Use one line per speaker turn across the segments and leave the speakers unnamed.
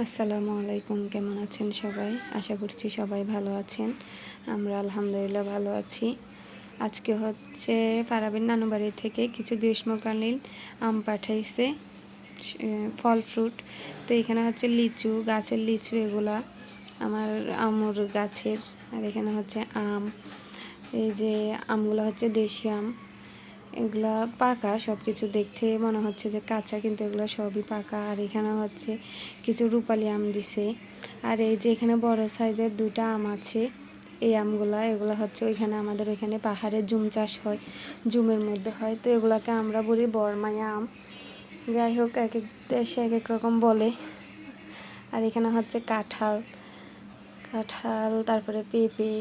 আসসালামু আলাইকুম, কেমন আছেন সবাই? আশা করছি সবাই ভালো আছেন। আমরা আলহামদুলিল্লাহ ভালো আছি। আজকে হচ্ছে ফারাবীর নানু বাড়ি থেকে কিছু গ্রীষ্মকালীন আম পাঠাইছে, ফল ফ্রুট। তো এখানে হচ্ছে লিচু, গাছের লিচু এগুলা আমার আম্মুর গাছের। আর এখানে হচ্ছে আম, এই যে আমগুলো হচ্ছে দেশি আম। এগুলা পাকা, সব কিছু দেখতে মনে হচ্ছে যে কাঁচা, কিন্তু এগুলো সবই পাকা। আর এখানে হচ্ছে কিছু রূপালি আম দিছে। আর এই যে এখানে বড় সাইজের দুইটা আম আছে, এই এগুলো হচ্ছে ওইখানে আমাদের ওইখানে পাহাড়ে জুম চাষ হয়, জুমের মধ্যে হয়। তো এগুলাকে আমরা বলি বরমায়া আম। যাই হোক, এক এক দেশে এক এক রকম বলে। আর এখানে হচ্ছে কাঁঠাল, তারপরে পেঁপে।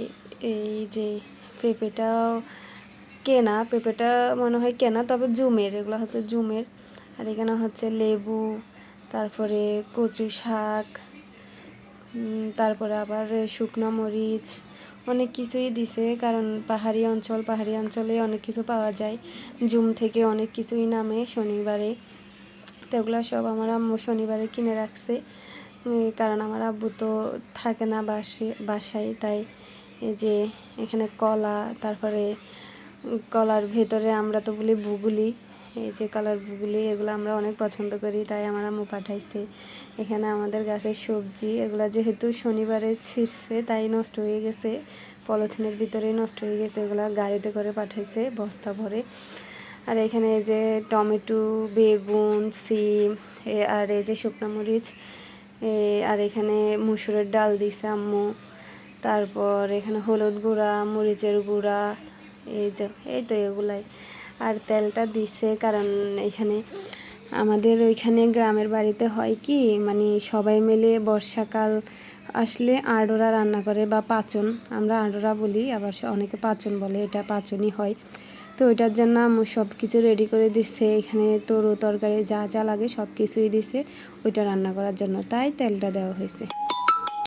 এই যে পেঁপেটাও কেনা, পেঁপেটা মনে হয় কেনা, তবে জুমের, এগুলো হচ্ছে জুমের। আর এখানে হচ্ছে লেবু, তারপরে কচু শাক, তারপরে আবার শুকনো মরিচ, অনেক কিছুই দিছে। কারণ পাহাড়ি অঞ্চলে অনেক কিছু পাওয়া যায়। জুম থেকে অনেক কিছুই নামে শনিবারে। তো এগুলো সব আমার আম্মু শনিবারে কিনে রাখছে, কারণ আমার আব্বু তো থাকে না বাসায়। তাই এই যে এখানে কলা, তারপরে কলার ভেতরে আমরা তো বলি বুগুলি, এই যে কলার বুগুলি, এগুলো আমরা অনেক পছন্দ করি, তাই আমার আম্মু পাঠাইছে। এখানে আমাদের গাছের সবজি, এগুলো যেহেতু শনিবারে ছিঁড়ছে তাই নষ্ট হয়ে গেছে, পলিথিনের ভিতরেই নষ্ট হয়ে গেছে। এগুলো গাড়িতে করে পাঠাইছে বস্তা ভরে। আর এখানে এই যে টমেটো, বেগুন, সিম, আর এই যে শুকনো মরিচ, আর এখানে মুসুরের ডাল দিছে আম্মু। তারপর এখানে হলুদ গুঁড়া, মরিচের গুঁড়া, এই তো এগুলাই। আর তেলটা দিছে কারণ এখানে আমাদের ওইখানে গ্রামের বাড়িতে হয় কি, মানে সবাই মিলে বর্ষাকাল আসলে আড়োরা রান্না করে, বা পাচন, আমরা আড়োরা বলি, আবার অনেকে পাচন বলে, এটা পাচনই হয়। তো ওইটার জন্য আম্মু সব কিছু রেডি করে দিচ্ছে। এখানে তরকারি যা যা লাগে সব কিছুই দিছে ওইটা রান্না করার জন্য, তাই তেলটা দেওয়া হয়েছে।